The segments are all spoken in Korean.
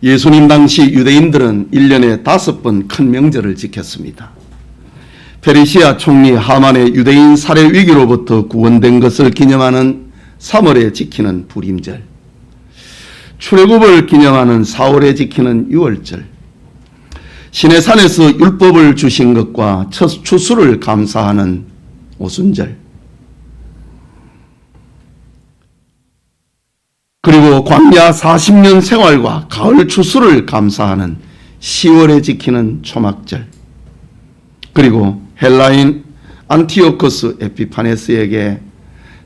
예수님 당시 유대인들은 1년에 5번 큰 명절을 지켰습니다. 페르시아 총리 하만의 유대인 살해 위기로부터 구원된 것을 기념하는 3월에 지키는 불임절, 출애굽을 기념하는 4월에 지키는 6월절, 시내산에서 율법을 주신 것과 첫 추수를 감사하는 오순절, 그리고 광야 40년 생활과 가을 추수를 감사하는 10월에 지키는 초막절, 그리고 헬라인 안티오코스 에피파네스에게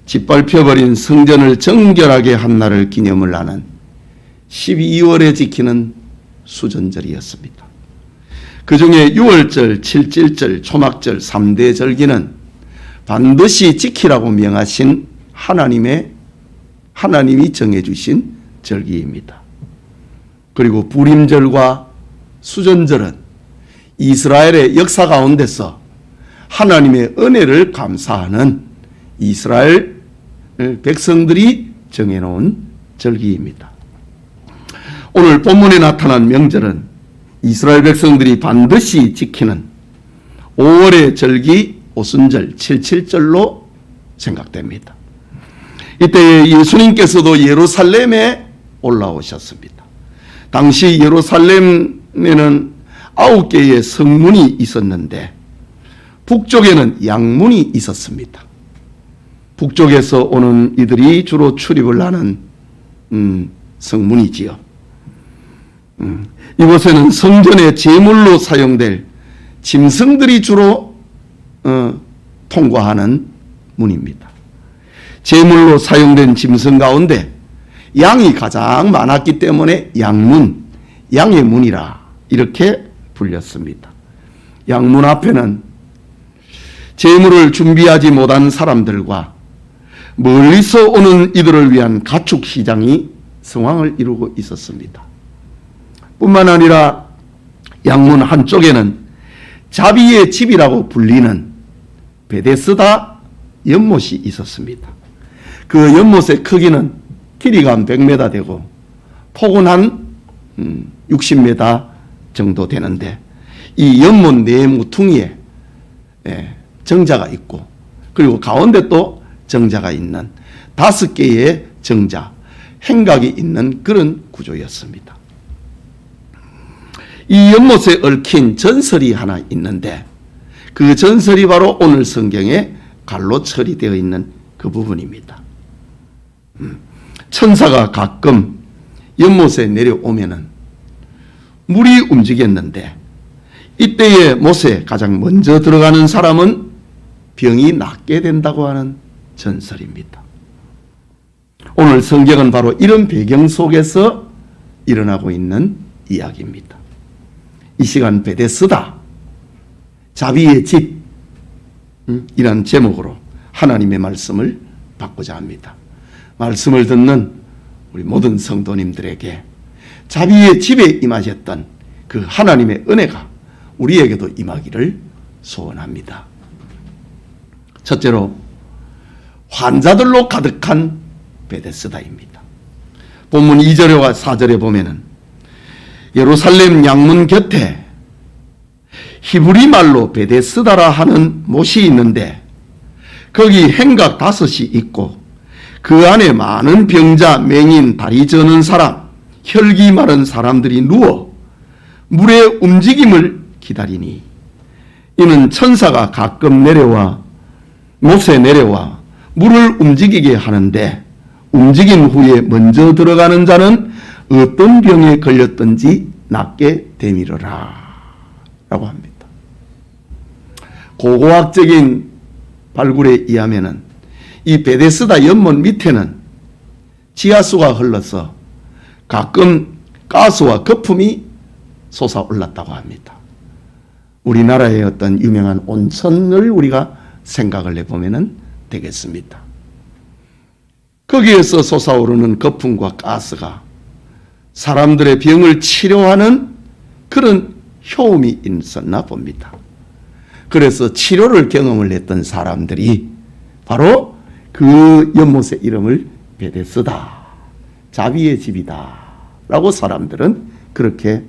짓밟혀버린 성전을 정결하게 한 날을 기념을 하는 12월에 지키는 수전절이었습니다. 그 중에 6월절, 7.7절, 초막절 3대 절기는 반드시 지키라고 명하신 하나님이 정해주신 절기입니다. 그리고 불임절과 수전절은 이스라엘의 역사 가운데서 하나님의 은혜를 감사하는 이스라엘 백성들이 정해놓은 절기입니다. 오늘 본문에 나타난 명절은 이스라엘 백성들이 반드시 지키는 5월의 절기 오순절 7.7절로 생각됩니다. 이때 예수님께서도 예루살렘에 올라오셨습니다. 당시 예루살렘에는 9개의 성문이 있었는데 북쪽에는 양문이 있었습니다. 북쪽에서 오는 이들이 주로 출입을 하는 성문이지요. 이곳에는 성전의 제물로 사용될 짐승들이 주로 통과하는 문입니다. 제물로 사용된 짐승 가운데 양이 가장 많았기 때문에 양문, 양의 문이라 이렇게 불렸습니다. 양문 앞에는 제물을 준비하지 못한 사람들과 멀리서 오는 이들을 위한 가축 시장이 성황을 이루고 있었습니다. 뿐만 아니라 양문 한쪽에는 자비의 집이라고 불리는 베데스다 연못이 있었습니다. 그 연못의 크기는 길이가 100m 되고 폭은 한 60m 정도 되는데 이 연못 네 모퉁이에 정자가 있고 그리고 가운데 또 정자가 있는 5개의 정자, 행각이 있는 그런 구조였습니다. 이 연못에 얽힌 전설이 하나 있는데 그 전설이 바로 오늘 성경에 갈로 처리되어 있는 그 부분입니다. 천사가 가끔 연못에 내려오면은 물이 움직였는데 이때에 못에 가장 먼저 들어가는 사람은 병이 낫게 된다고 하는 전설입니다. 오늘 성경은 바로 이런 배경 속에서 일어나고 있는 이야기입니다. 이 시간 베데스다, 자비의 집, 이란 제목으로 하나님의 말씀을 받고자 합니다. 말씀을 듣는 우리 모든 성도님들에게 자비의 집에 임하셨던 그 하나님의 은혜가 우리에게도 임하기를 소원합니다. 첫째로 환자들로 가득한 베데스다입니다. 본문 2절과 4절에 보면은 예루살렘 양문 곁에 히브리 말로 베데스다라 하는 못이 있는데 거기 행각 5이 있고 그 안에 많은 병자, 맹인, 다리 저는 사람, 혈기 마른 사람들이 누워 물의 움직임을 기다리니 이는 천사가 가끔 못에 내려와 물을 움직이게 하는데 움직인 후에 먼저 들어가는 자는 어떤 병에 걸렸든지 낫게 되미르라 라고 합니다. 고고학적인 발굴에 의하면 이 베데스다 연못 밑에는 지하수가 흘러서 가끔 가스와 거품이 솟아올랐다고 합니다. 우리나라의 어떤 유명한 온천을 우리가 생각을 해보면 되겠습니다. 거기에서 솟아오르는 거품과 가스가 사람들의 병을 치료하는 그런 효험이 있었나 봅니다. 그래서 치료를 경험을 했던 사람들이 바로 그 연못의 이름을 베데스다, 자비의 집이다 라고 사람들은 그렇게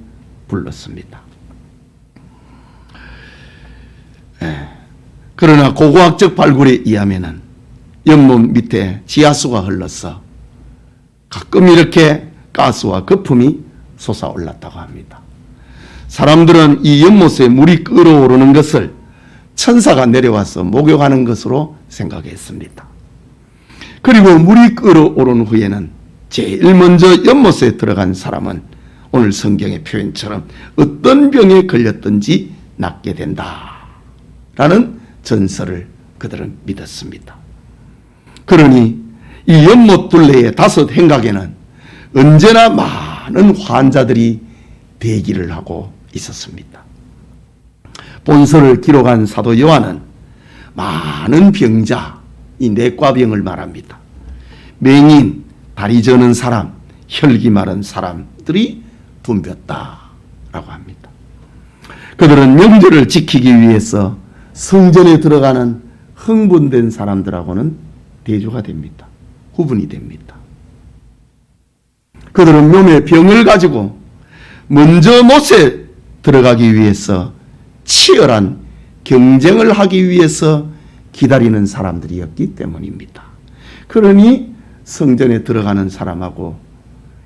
불렀습니다. 그러나 고고학적 발굴에 의하면은 연못 밑에 지하수가 흘러서 가끔 이렇게 가스와 거품이 솟아올랐다고 합니다. 사람들은 이 연못에 물이 끓어오르는 것을 천사가 내려와서 목욕하는 것으로 생각했습니다. 그리고 물이 끓어오른 후에는 제일 먼저 연못에 들어간 사람은 오늘 성경의 표현처럼 어떤 병에 걸렸든지 낫게 된다라는 전설을 그들은 믿었습니다. 그러니 이 연못 둘레의 5 행각에는 언제나 많은 환자들이 대기를 하고 있었습니다. 본서를 기록한 사도 요한은 많은 병자, 이 내과병을 말합니다. 맹인, 다리 저는 사람, 혈기 마른 사람들이 붐볐다라고 합니다. 그들은 명절을 지키기 위해서 성전에 들어가는 흥분된 사람들하고는 대조가 됩니다. 구분이 됩니다. 그들은 몸에 병을 가지고 먼저 못에 들어가기 위해서 치열한 경쟁을 하기 위해서 기다리는 사람들이었기 때문입니다. 그러니 성전에 들어가는 사람하고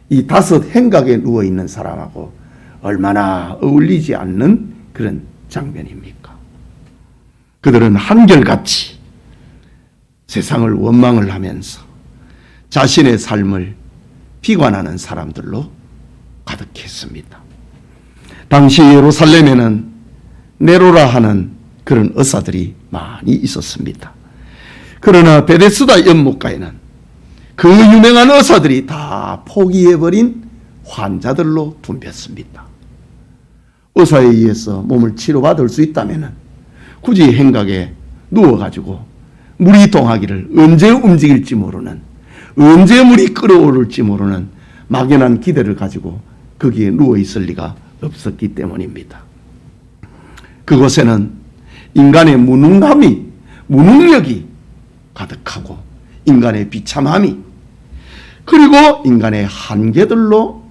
이 5 행각에 누워있는 사람하고 얼마나 어울리지 않는 그런 장면입니까? 그들은 한결같이 세상을 원망을 하면서 자신의 삶을 비관하는 사람들로 가득했습니다. 당시 예루살렘에는 네로라 하는 그런 의사들이 많이 있었습니다. 그러나 베데스다 연못가에는 그 유명한 의사들이 다 포기해버린 환자들로 붐볐습니다. 의사에 의해서 몸을 치료받을 수 있다면 굳이 행각에 누워가지고 물이 동하기를 언제 움직일지 모르는, 언제 물이 끓어오를지 모르는 막연한 기대를 가지고 거기에 누워있을 리가 없었기 때문입니다. 그곳에는 인간의 무능력이 가득하고 인간의 비참함이 그리고 인간의 한계들로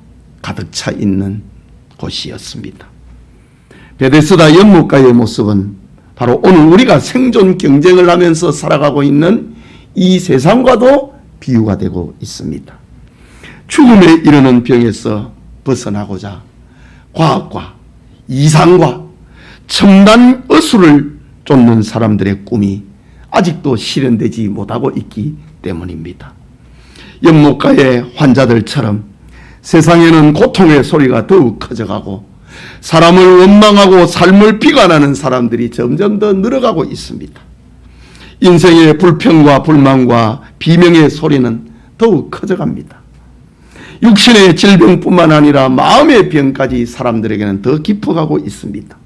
가득 차 있는 곳이었습니다. 베데스다 연못가의 모습은 바로 오늘 우리가 생존 경쟁을 하면서 살아가고 있는 이 세상과도 비유가 되고 있습니다. 죽음에 이르는 병에서 벗어나고자 과학과 이상과 첨단 의술을 쫓는 사람들의 꿈이 아직도 실현되지 못하고 있기 때문입니다. 연못가의 환자들처럼 세상에는 고통의 소리가 더욱 커져가고 사람을 원망하고 삶을 비관하는 사람들이 점점 더 늘어가고 있습니다. 인생의 불평과 불만과 비명의 소리는 더욱 커져갑니다. 육신의 질병뿐만 아니라 마음의 병까지 사람들에게는 더 깊어가고 있습니다.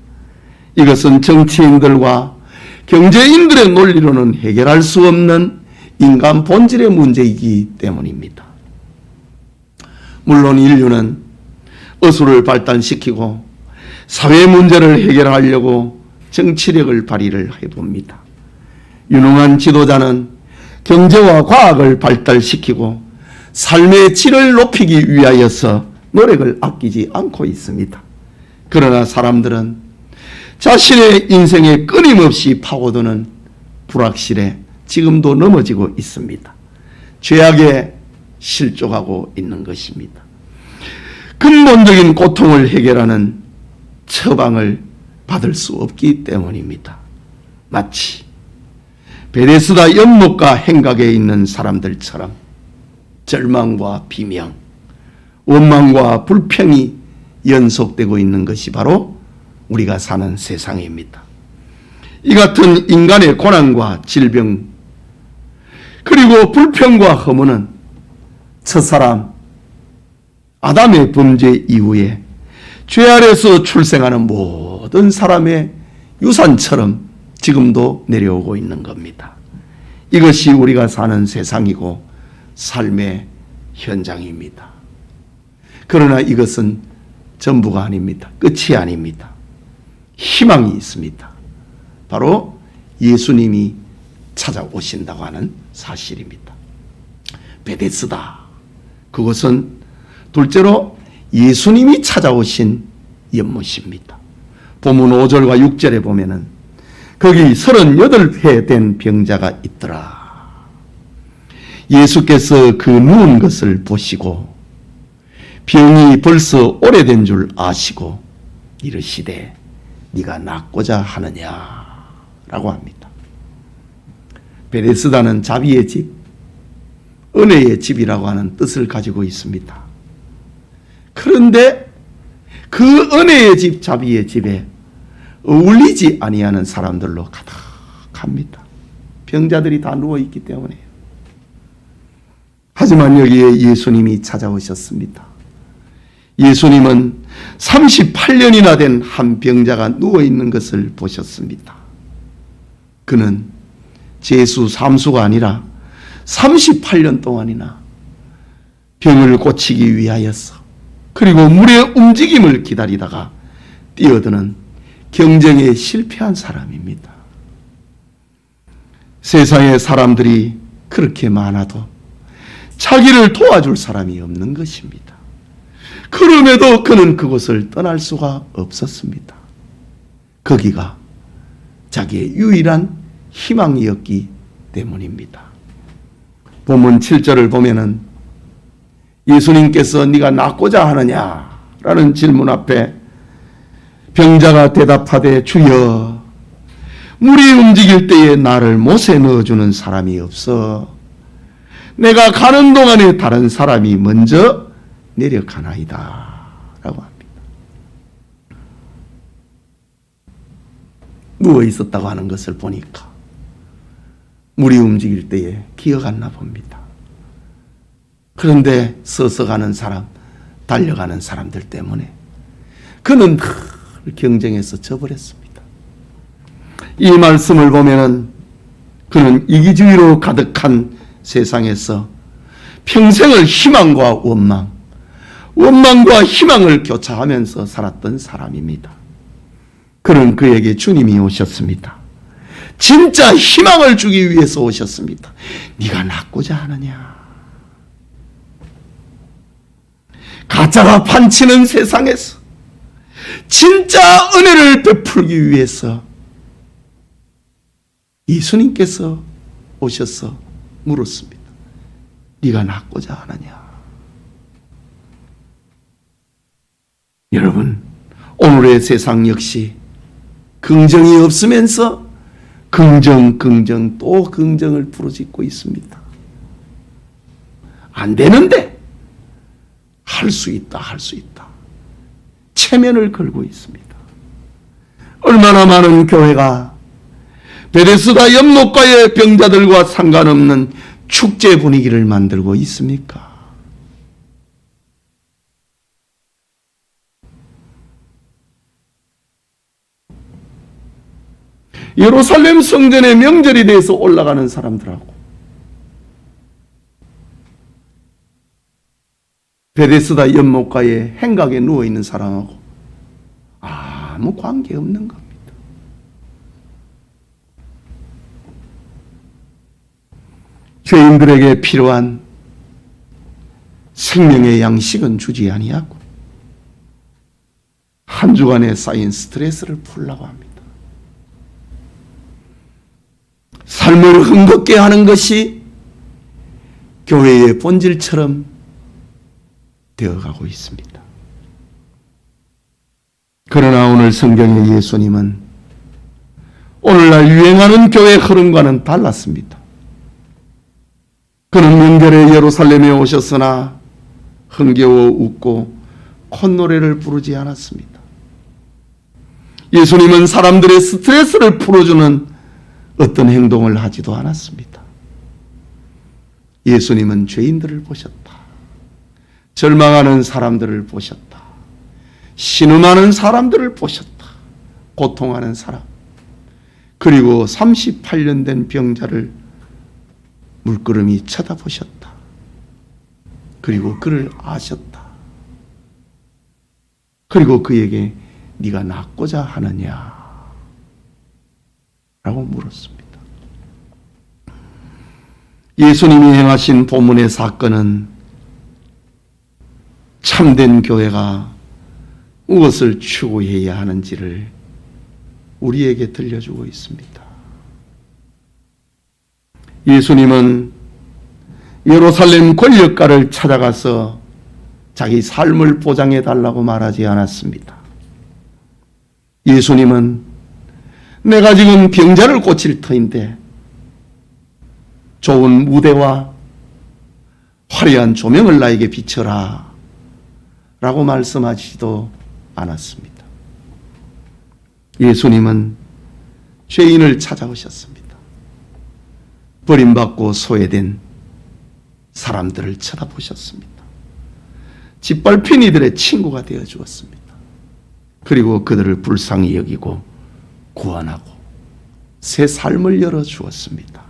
이것은 정치인들과 경제인들의 논리로는 해결할 수 없는 인간 본질의 문제이기 때문입니다. 물론 인류는 의술을 발달시키고 사회 문제를 해결하려고 정치력을 발휘를 해봅니다. 유능한 지도자는 경제와 과학을 발달시키고 삶의 질을 높이기 위하여서 노력을 아끼지 않고 있습니다. 그러나 사람들은 자신의 인생에 끊임없이 파고드는 불확실에 지금도 넘어지고 있습니다. 죄악에 실족하고 있는 것입니다. 근본적인 고통을 해결하는 처방을 받을 수 없기 때문입니다. 마치 베데스다 연못가 행각에 있는 사람들처럼 절망과 비명, 원망과 불평이 연속되고 있는 것이 바로 우리가 사는 세상입니다. 이 같은 인간의 고난과 질병 그리고 불평과 허무는 첫사람 아담의 범죄 이후에 죄 아래서 출생하는 모든 사람의 유산처럼 지금도 내려오고 있는 겁니다. 이것이 우리가 사는 세상이고 삶의 현장입니다. 그러나 이것은 전부가 아닙니다. 끝이 아닙니다. 희망이 있습니다. 바로 예수님이 찾아오신다고 하는 사실입니다. 베데스다. 그것은 둘째로 예수님이 찾아오신 연못입니다. 본문 5절과 6절에 보면은 거기 38회 된 병자가 있더라. 예수께서 그 누운 것을 보시고 병이 벌써 오래된 줄 아시고 이르시되 네가 낫고자 하느냐라고 합니다. 베데스다는 자비의 집, 은혜의 집이라고 하는 뜻을 가지고 있습니다. 그런데 그 은혜의 집, 자비의 집에 어울리지 아니하는 사람들로 가득합니다. 병자들이 다 누워있기 때문에요. 하지만 여기에 예수님이 찾아오셨습니다. 예수님은 38년이나 된 한 병자가 누워있는 것을 보셨습니다. 그는 재수, 삼수가 아니라 38년 동안이나 병을 고치기 위하여서 그리고 물의 움직임을 기다리다가 뛰어드는 경쟁에 실패한 사람입니다. 세상에 사람들이 그렇게 많아도 자기를 도와줄 사람이 없는 것입니다. 그럼에도 그는 그곳을 떠날 수가 없었습니다. 거기가 자기의 유일한 희망이었기 때문입니다. 본문 7절을 보면은 예수님께서 네가 낫고자 하느냐라는 질문 앞에 병자가 대답하되 주여 물이 움직일 때에 나를 못에 넣어주는 사람이 없어 내가 가는 동안에 다른 사람이 먼저 내려가나이다 라고 합니다. 누워 있었다고 하는 것을 보니까 물이 움직일 때에 기어갔나 봅니다. 그런데 서서 가는 사람, 달려가는 사람들 때문에 그는 경쟁에서 져버렸습니다. 이 말씀을 보면은 그는 이기주의로 가득한 세상에서 평생을 희망과 원망과 희망을 교차하면서 살았던 사람입니다. 그는 그에게 주님이 오셨습니다. 진짜 희망을 주기 위해서 오셨습니다. 네가 낫고자 하느냐? 가짜가 판치는 세상에서 진짜 은혜를 베풀기 위해서 예수님께서 오셔서 물었습니다. 네가 낫고자 하느냐? 여러분, 오늘의 세상 역시 긍정이 없으면서 긍정 또 긍정을 부르짖고 있습니다. 안 되는데 할 수 있다. 체면을 걸고 있습니다. 얼마나 많은 교회가 베데스다 연못가의 병자들과 상관없는 축제 분위기를 만들고 있습니까? 예루살렘 성전의 명절이 돼서 올라가는 사람들하고 베데스다 연못가의 행각에 누워있는 사람하고 아무 관계없는 겁니다. 죄인들에게 필요한 생명의 양식은 주지 아니하고 한 주간에 쌓인 스트레스를 풀려고 합니다. 삶을 흥겁게 하는 것이 교회의 본질처럼 되어가고 있습니다. 그러나 오늘 성경의 예수님은 오늘날 유행하는 교회 흐름과는 달랐습니다. 그는 명절에 예루살렘에 오셨으나 흥겨워 웃고 콧노래를 부르지 않았습니다. 예수님은 사람들의 스트레스를 풀어주는 어떤 행동을 하지도 않았습니다. 예수님은 죄인들을 보셨다. 절망하는 사람들을 보셨다. 신음하는 사람들을 보셨다. 고통하는 사람. 그리고 38년 된 병자를 물끄러미 쳐다보셨다. 그리고 그를 아셨다. 그리고 그에게 네가 낫고자 하느냐? 라고 물었습니다. 예수님이 행하신 본문의 사건은 참된 교회가 무엇을 추구해야 하는지를 우리에게 들려주고 있습니다. 예수님은 예루살렘 권력가를 찾아가서 자기 삶을 보장해 달라고 말하지 않았습니다. 예수님은 내가 지금 병자를 고칠 터인데 좋은 무대와 화려한 조명을 나에게 비춰라 라고 말씀하시지도 않았습니다. 예수님은 죄인을 찾아오셨습니다. 버림받고 소외된 사람들을 쳐다보셨습니다. 짓밟힌 이들의 친구가 되어 주었습니다. 그리고 그들을 불쌍히 여기고 구원하고 새 삶을 열어주었습니다.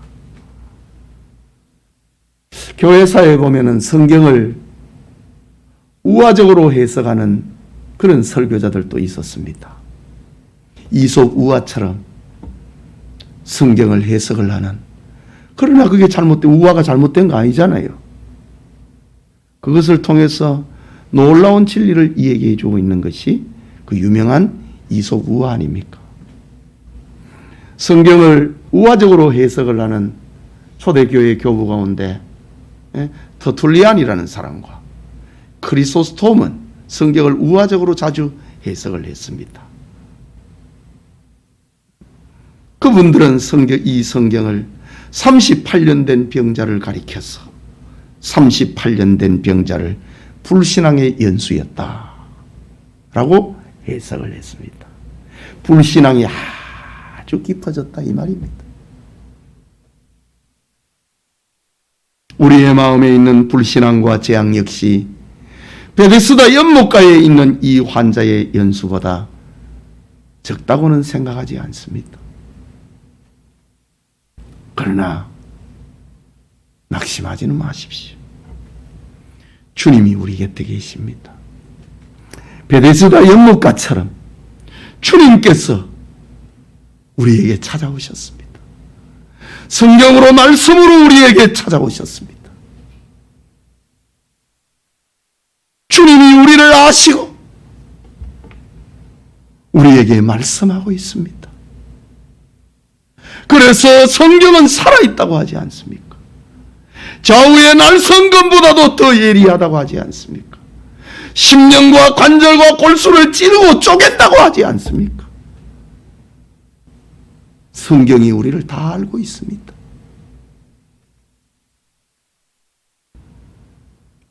교회사에 보면은 성경을 우화적으로 해석하는 그런 설교자들도 있었습니다. 이솝 우화처럼 성경을 해석을 하는, 그러나 그게 잘못된, 우화가 잘못된 거 아니잖아요. 그것을 통해서 놀라운 진리를 이야기해 주고 있는 것이 그 유명한 이솝 우화 아닙니까? 성경을 우화적으로 해석을 하는 초대교회 교부 가운데 터툴리안이라는 사람과 크리소스톰은 성경을 우화적으로 자주 해석을 했습니다. 그분들은 이 성경을 38년 된 병자를 가리켜서 38년 된 병자를 불신앙의 연수였다 라고 해석을 했습니다. 불신앙이 아주 깊어졌다 이 말입니다. 우리의 마음에 있는 불신앙과 재앙 역시 베데스다 연못가에 있는 이 환자의 연수보다 적다고는 생각하지 않습니다. 그러나 낙심하지는 마십시오. 주님이 우리 곁에 계십니다. 베데스다 연못가처럼 주님께서 우리에게 찾아오셨습니다. 성경으로 말씀으로 우리에게 찾아오셨습니다. 주님이 우리를 아시고 우리에게 말씀하고 있습니다. 그래서 성경은 살아있다고 하지 않습니까? 좌우의 날성검보다도 더 예리하다고 하지 않습니까? 심령과 관절과 골수를 찌르고 쪼갠다고 하지 않습니까? 성경이 우리를 다 알고 있습니다.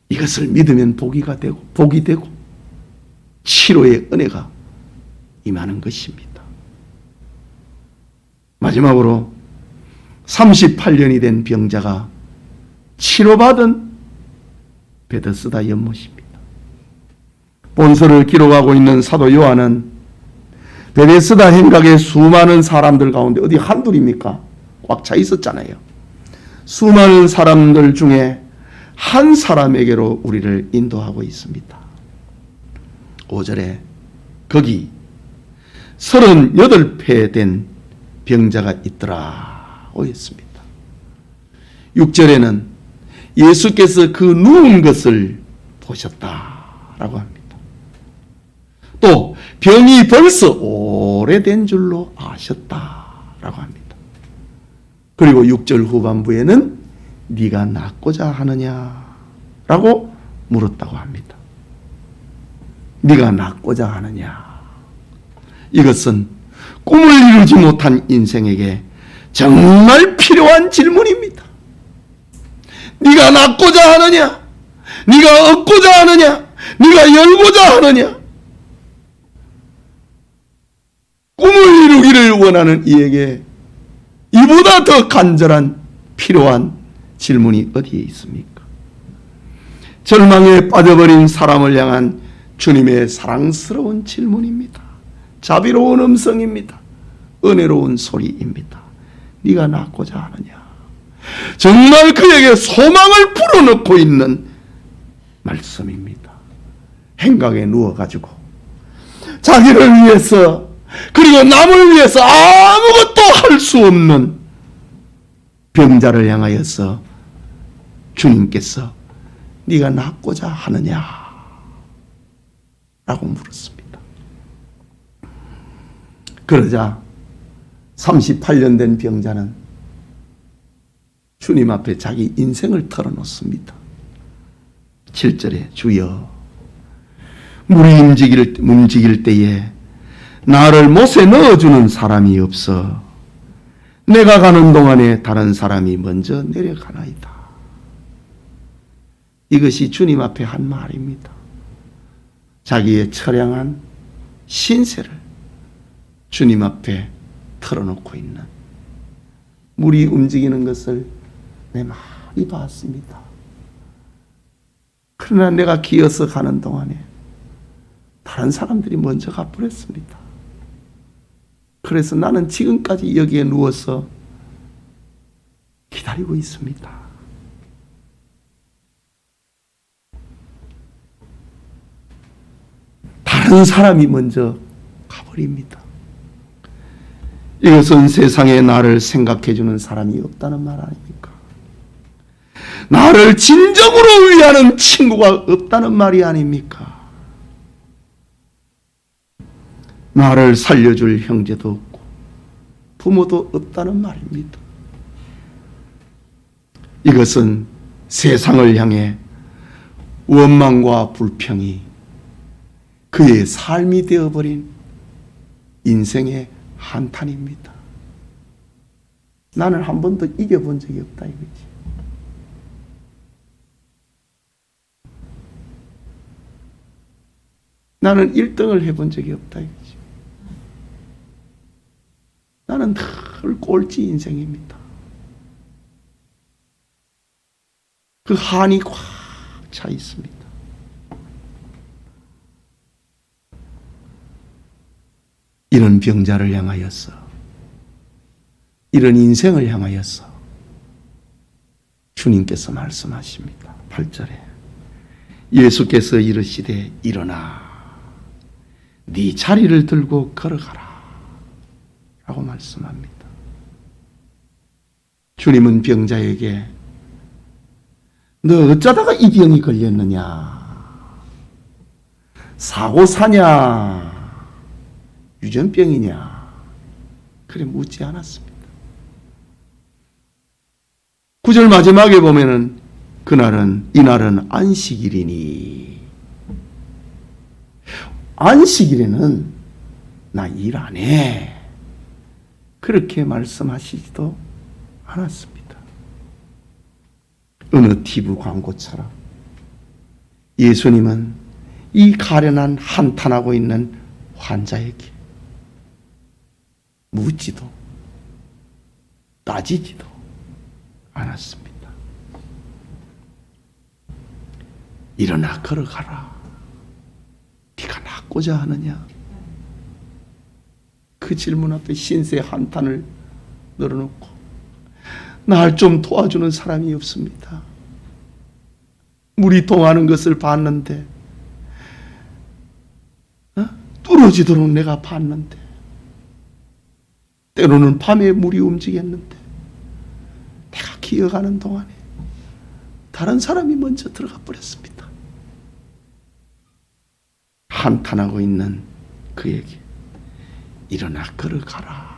이것을 믿으면 복이 되고 치료의 은혜가 임하는 것입니다. 마지막으로 38년이 된 병자가 치료받은 베데스다 연못입니다. 본서를 기록하고 있는 사도 요한은 베데스다 행각의 수많은 사람들 가운데 어디 한둘입니까? 꽉 차 있었잖아요. 수많은 사람들 중에 한 사람에게로 우리를 인도하고 있습니다. 5절에 거기 38배 된 병자가 있더라고 했습니다. 6절에는 예수께서 그 누운 것을 보셨다라고 합니다. 또 병이 벌써 오래된 줄로 아셨다라고 합니다. 그리고 6절 후반부에는 네가 낫고자 하느냐라고 물었다고 합니다. 네가 낫고자 하느냐. 이것은 꿈을 이루지 못한 인생에게 정말 필요한 질문입니다. 네가 낫고자 하느냐? 네가 얻고자 하느냐? 네가 열고자 하느냐? 꿈을 이루기를 원하는 이에게 이보다 더 간절한 필요한 질문이 어디에 있습니까? 절망에 빠져버린 사람을 향한 주님의 사랑스러운 질문입니다. 자비로운 음성입니다. 은혜로운 소리입니다. 네가 낫고자 하느냐? 정말 그에게 소망을 불어넣고 있는 말씀입니다. 행각에 누워가지고 자기를 위해서 그리고 남을 위해서 아무것도 할 수 없는 병자를 향하여서 주님께서 네가 낫고자 하느냐 라고 물었습니다. 그러자 38년 된 병자는 주님 앞에 자기 인생을 털어놓습니다. 7절에 주여, 물이 움직일 때에 나를 못에 넣어주는 사람이 없어 내가 가는 동안에 다른 사람이 먼저 내려가나이다. 이것이 주님 앞에 한 말입니다. 자기의 처량한 신세를 주님 앞에 털어놓고 있는, 물이 움직이는 것을 내 많이 봤습니다. 그러나 내가 기어서 가는 동안에 다른 사람들이 먼저 가버렸습니다. 그래서 나는 지금까지 여기에 누워서 기다리고 있습니다. 다른 사람이 먼저 가버립니다. 이것은 세상에 나를 생각해 주는 사람이 없다는 말 아닙니까? 나를 진정으로 위하는 친구가 없다는 말이 아닙니까? 나를 살려줄 형제도 없고 부모도 없다는 말입니다. 이것은 세상을 향해 원망과 불평이 그의 삶이 되어버린 인생의 한탄입니다. 나는 한 번도 이겨본 적이 없다 이거지. 나는 1등을 해본 적이 없다 이거지. 나는 늘 꼴찌 인생입니다. 그 한이 꽉 차 있습니다. 이런 병자를 향하여서, 이런 인생을 향하여서 주님께서 말씀하십니다. 8절에 예수께서 이르시되 일어나 네 자리를 들고 걸어가라 라고 말씀합니다. 주님은 병자에게 너 어쩌다가 이 병이 걸렸느냐, 사고사냐, 유전병이냐, 그래 묻지 않았습니다. 9절 마지막에 보면은 이날은 안식일이니, 안식일에는 나 일 안 해, 그렇게 말씀하시지도 않았습니다. 어느 TV 광고처럼 예수님은 이 가련한 한탄하고 있는 환자에게 묻지도 따지지도 않았습니다. 일어나 걸어가라. 네가 낫고자 하느냐? 그 질문 앞에 신세 한탄을 늘어놓고 날 좀 도와주는 사람이 없습니다. 물이 통하는 것을 봤는데, 뚫어지도록 내가 봤는데, 때로는 밤에 물이 움직였는데 내가 기어가는 동안에 다른 사람이 먼저 들어가 버렸습니다. 한탄하고 있는 그에게 일어나 걸어가라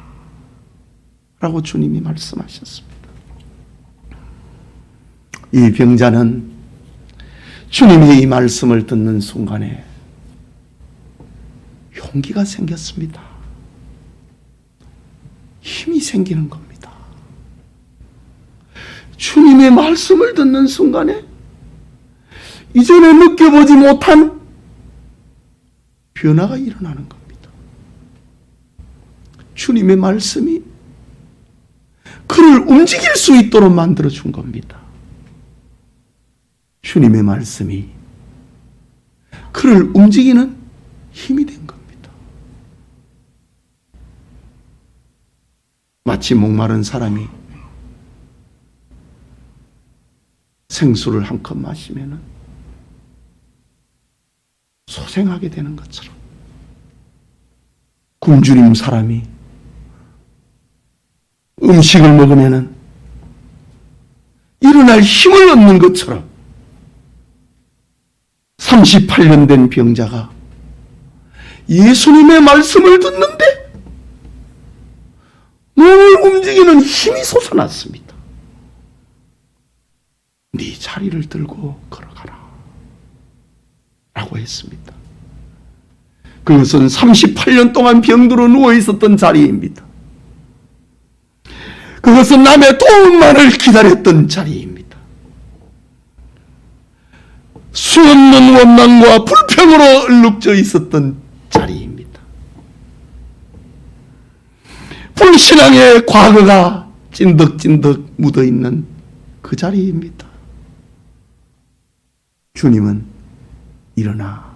라고 주님이 말씀하셨습니다. 이 병자는 주님의 이 말씀을 듣는 순간에 용기가 생겼습니다. 힘이 생기는 겁니다. 주님의 말씀을 듣는 순간에 이전에 느껴보지 못한 변화가 일어나는 겁니다. 주님의 말씀이 그를 움직일 수 있도록 만들어준 겁니다. 주님의 말씀이 그를 움직이는 힘이 된 겁니다. 마치 목마른 사람이 생수를 한 컵 마시면 소생하게 되는 것처럼, 굶주린 사람이 음식을 먹으면 일어날 힘을 얻는 것처럼 38년 된 병자가 예수님의 말씀을 듣는데 몸을 움직이는 힘이 솟아났습니다. 네 자리를 들고 걸어가라 라고 했습니다. 그것은 38년 동안 병들어 누워 있었던 자리입니다. 그것은 남의 도움만을 기다렸던 자리입니다. 수없는 원망과 불평으로 얼룩져 있었던 자리입니다. 불신앙의 과거가 찐득찐득 묻어있는 그 자리입니다. 주님은 일어나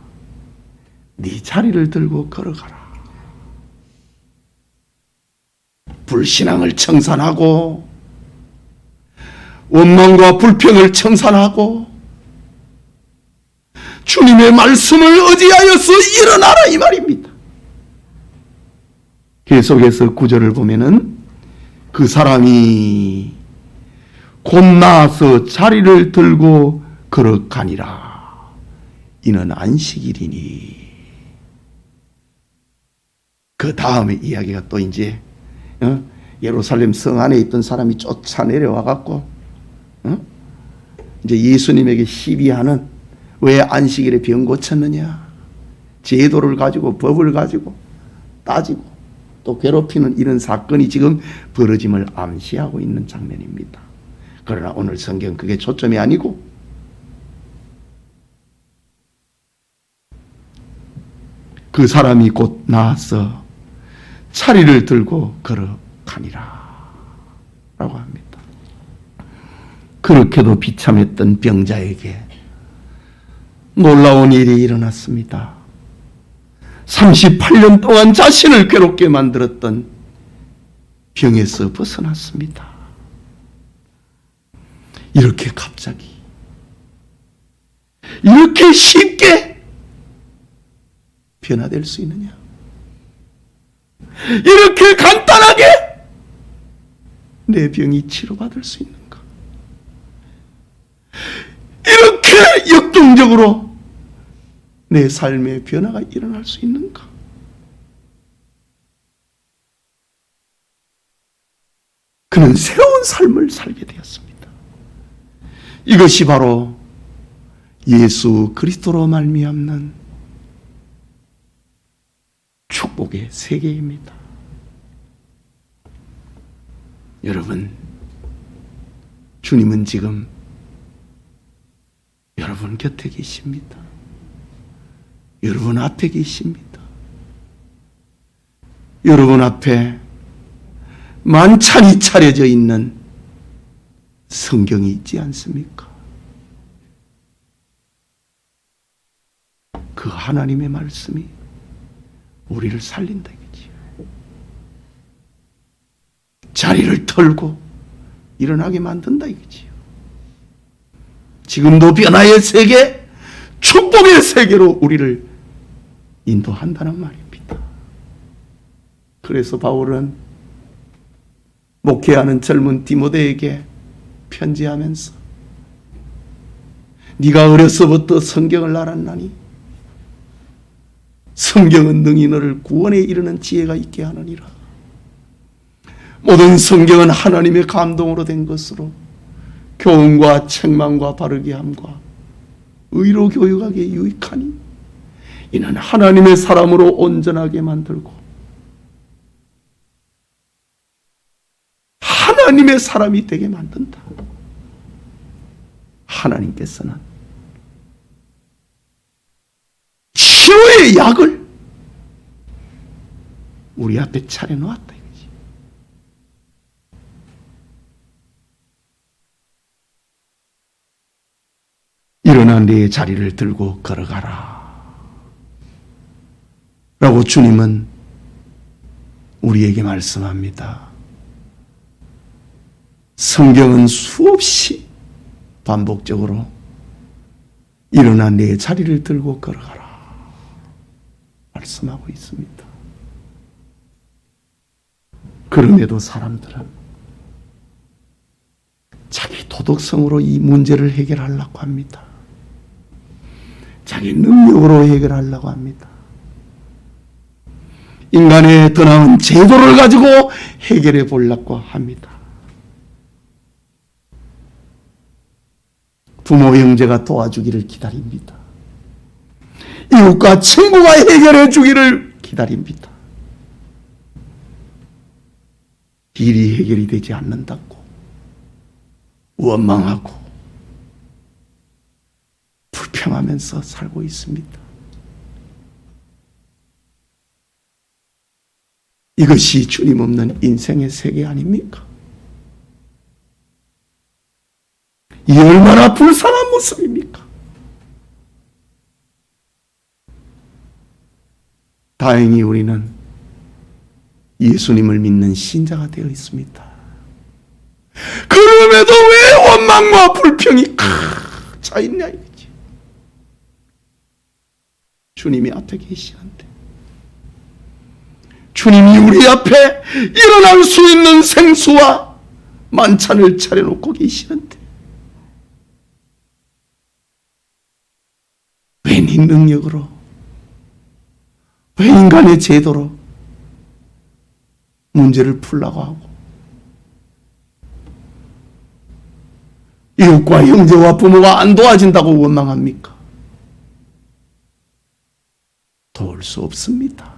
네 자리를 들고 걸어가라. 불신앙을 청산하고 원망과 불평을 청산하고 주님의 말씀을 의지하여서 일어나라 이 말입니다. 계속해서 구절을 보면은 그 사람이 곧 나아서 자리를 들고 걸어가니라. 이는 안식일이니. 그 다음에 이야기가 또 이제 예루살렘 성 안에 있던 사람이 쫓아 내려와 갖고 이제 예수님에게 시비하는, 왜 안식일에 병 고쳤느냐, 제도를 가지고 법을 가지고 따지고 또 괴롭히는 이런 사건이 지금 벌어짐을 암시하고 있는 장면입니다. 그러나 오늘 성경 그게 초점이 아니고 그 사람이 곧 나와서 자리를 들고 걸어가니라 라고 합니다. 그렇게도 비참했던 병자에게 놀라운 일이 일어났습니다. 38년 동안 자신을 괴롭게 만들었던 병에서 벗어났습니다. 이렇게 갑자기, 이렇게 쉽게 변화될 수 있느냐? 이렇게 간단하게 내 병이 치료받을 수 있는가? 이렇게 역동적으로 내 삶의 변화가 일어날 수 있는가? 그는 새로운 삶을 살게 되었습니다. 이것이 바로 예수 그리스도로 말미암는 축복의 세계입니다. 여러분, 주님은 지금 여러분 곁에 계십니다. 여러분 앞에 계십니다. 여러분 앞에 만찬이 차려져 있는 성경이 있지 않습니까? 그 하나님의 말씀이 우리를 살린다 이거지요. 자리를 털고 일어나게 만든다 이거지요. 지금도 변화의 세계, 축복의 세계로 우리를 인도한다는 말입니다. 그래서 바울은 목회하는 젊은 디모데에게 편지하면서 네가 어려서부터 성경을 알았나니 성경은 능히 너를 구원에 이르는 지혜가 있게 하느니라. 모든 성경은 하나님의 감동으로 된 것으로 교훈과 책망과 바르게 함과 의로 교육하기에 유익하니 이는 하나님의 사람으로 온전하게 만들고 하나님의 사람이 되게 만든다. 하나님께서는 치료의 약을 우리 앞에 차려놓았다 이거지. 일어나 네 자리를 들고 걸어가라 라고 주님은 우리에게 말씀합니다. 성경은 수없이 반복적으로 일어나 내 자리를 들고 걸어가라 말씀하고 있습니다. 그럼에도 사람들은 자기 도덕성으로 이 문제를 해결하려고 합니다. 자기 능력으로 해결하려고 합니다. 인간의 더 나은 제도를 가지고 해결해 보려고 합니다. 부모, 형제가 도와주기를 기다립니다. 이웃과 친구가 해결해 주기를 기다립니다. 일이 해결이 되지 않는다고 원망하고 불평하면서 살고 있습니다. 이것이 주님 없는 인생의 세계 아닙니까? 이 얼마나 불쌍한 모습입니까? 다행히 우리는 예수님을 믿는 신자가 되어 있습니다. 그럼에도 왜 원망과 불평이 차 있냐 이거지. 주님이 앞에 계시는데, 주님이 우리 앞에 일어날 수 있는 생수와 만찬을 차려놓고 계시는데 왜 네 능력으로, 왜 인간의 제도로 문제를 풀라고 하고 이웃과 형제와 부모가 안 도와진다고 원망합니까? 도울 수 없습니다.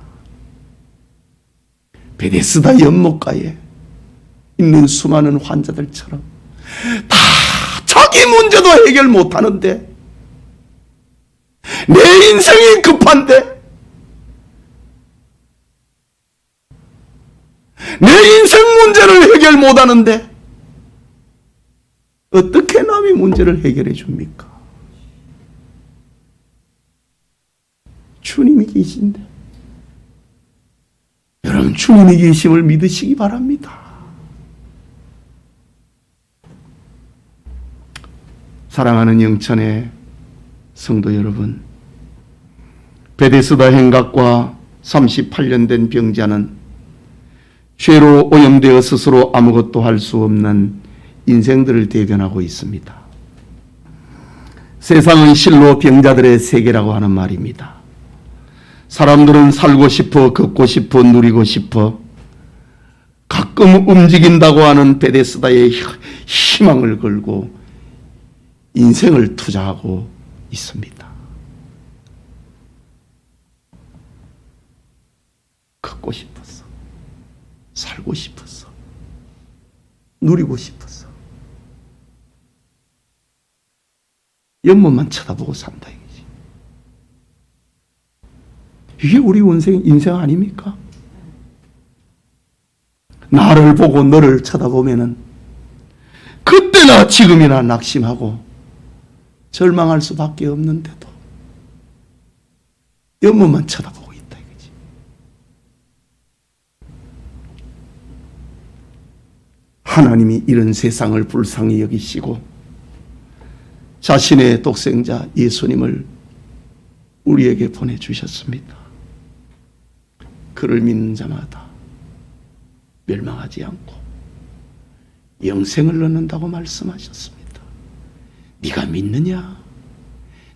베데스다 연못가에 있는 수많은 환자들처럼 다 자기 문제도 해결 못하는데, 내 인생이 급한데, 내 인생 문제를 해결 못하는데 어떻게 남의 문제를 해결해 줍니까? 주님이 계신데, 여러분 주님이 계심을 믿으시기 바랍니다. 사랑하는 영천의 성도 여러분, 베데스다 행각과 38년 된 병자는 죄로 오염되어 스스로 아무것도 할 수 없는 인생들을 대변하고 있습니다. 세상은 실로 병자들의 세계라고 하는 말입니다. 사람들은 살고 싶어, 걷고 싶어, 누리고 싶어 가끔 움직인다고 하는 베데스다의 희망을 걸고 인생을 투자하고 있습니다. 걷고 싶었어, 살고 싶었어, 누리고 싶었어, 연못만 쳐다보고 산다 이거지. 이게 우리 인생 아닙니까? 나를 보고 너를 쳐다보면은 그때나 지금이나 낙심하고 절망할 수밖에 없는데도 연못만 쳐다보고 있다 이거지. 하나님이 이런 세상을 불쌍히 여기시고 자신의 독생자 예수님을 우리에게 보내주셨습니다. 그를 믿는 자마다 멸망하지 않고 영생을 얻는다고 말씀하셨습니다. 네가 믿느냐?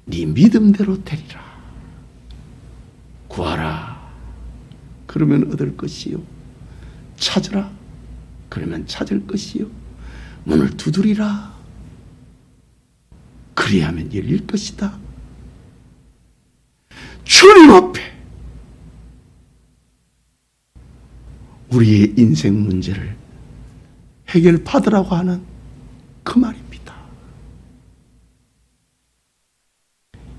네 믿음대로 되리라. 구하라. 그러면 얻을 것이요. 찾으라. 그러면 찾을 것이요. 문을 두드리라. 그리하면 열릴 것이다. 주님 앞에 우리의 인생 문제를 해결받으라고 하는 그 말입니다.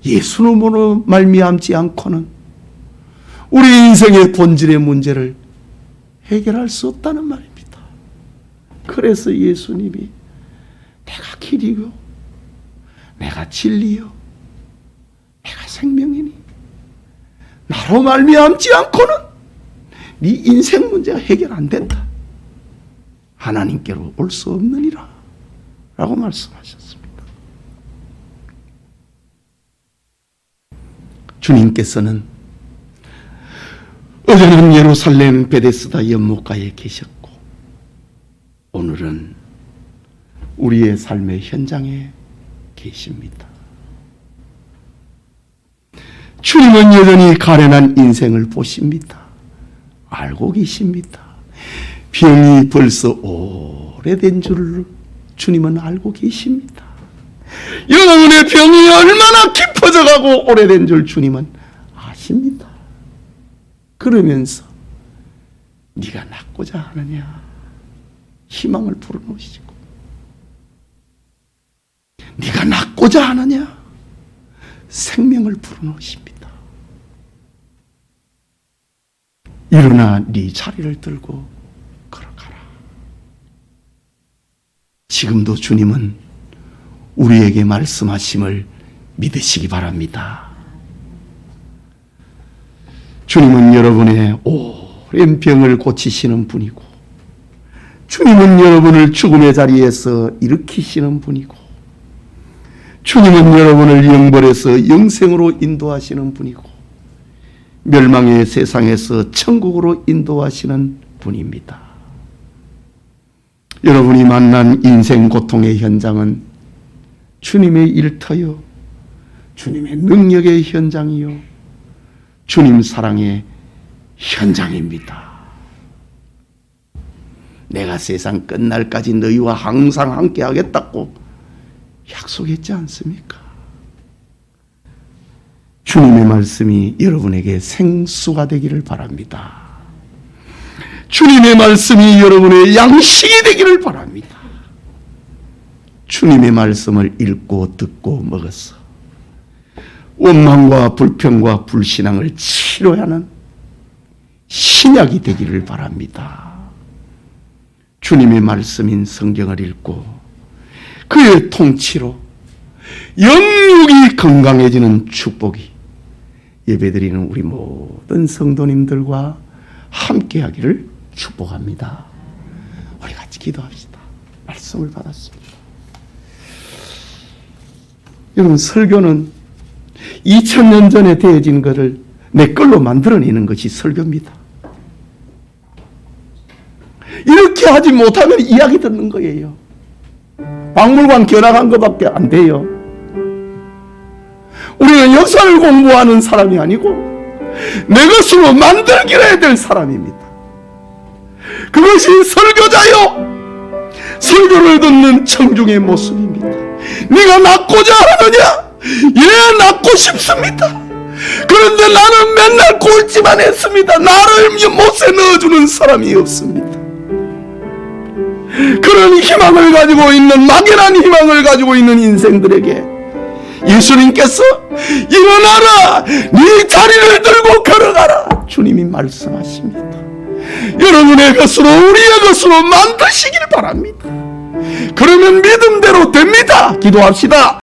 예수님으로 말미암지 않고는 우리 인생의 본질의 문제를 해결할 수 없다는 말입니다. 그래서 예수님이 내가 길이요, 내가 진리요, 내가 생명이니 나로 말미암지 않고는 네 인생 문제가 해결 안 된다. 하나님께로 올 수 없느니라 라고 말씀하셨습니다. 주님께서는 어제는 예루살렘 베데스다 연못가에 계셨고 오늘은 우리의 삶의 현장에 계십니다. 주님은 여전히 가련한 인생을 보십니다. 알고 계십니다. 병이 벌써 오래된 줄 주님은 알고 계십니다. 여러분의 병이 얼마나 깊어져 가고 오래된 줄 주님은 아십니다. 그러면서 네가 낫고자 하느냐 희망을 불어넣으시고, 네가 낫고자 하느냐 생명을 불어넣으십니다. 일어나 네 자리를 들고 걸어가라. 지금도 주님은 우리에게 말씀하심을 믿으시기 바랍니다. 주님은 여러분의 오랜 병을 고치시는 분이고, 주님은 여러분을 죽음의 자리에서 일으키시는 분이고, 주님은 여러분을 영벌에서 영생으로 인도하시는 분이고, 멸망의 세상에서 천국으로 인도하시는 분입니다. 여러분이 만난 인생 고통의 현장은 주님의 일터요, 주님의 능력의 현장이요, 주님 사랑의 현장입니다. 내가 세상 끝날까지 너희와 항상 함께 하겠다고 약속했지 않습니까? 주님의 말씀이 여러분에게 생수가 되기를 바랍니다. 주님의 말씀이 여러분의 양식이 되기를 바랍니다. 주님의 말씀을 읽고 듣고 먹어서 원망과 불평과 불신앙을 치료하는 신약이 되기를 바랍니다. 주님의 말씀인 성경을 읽고 그의 통치로 영육이 건강해지는 축복이 예배드리는 우리 모든 성도님들과 함께하기를 축복합니다. 우리 같이 기도합시다. 말씀을 받았습니다. 여러분, 설교는 2000년 전에 되어진 것을 내 걸로 만들어내는 것이 설교입니다. 이렇게 하지 못하면 이야기 듣는 거예요. 박물관 견학한 것밖에 안 돼요. 우리는 역사를 공부하는 사람이 아니고 내 것으로 만들기를 해야 될 사람입니다. 그것이 설교자요, 설교를 듣는 청중의 모습입니다. 네가 낫고자 하느냐? 예, 낫고 싶습니다. 그런데 나는 맨날 꼴찌만 했습니다. 나를 못에 넣어주는 사람이 없습니다. 그런 희망을 가지고 있는, 막연한 희망을 가지고 있는 인생들에게 예수님께서 일어나라, 네 자리를 들고 걸어가라, 주님이 말씀하십니다. 여러분의 것으로, 우리의 것으로 만드시길 바랍니다. 그러면 믿음대로 됩니다. 기도합시다.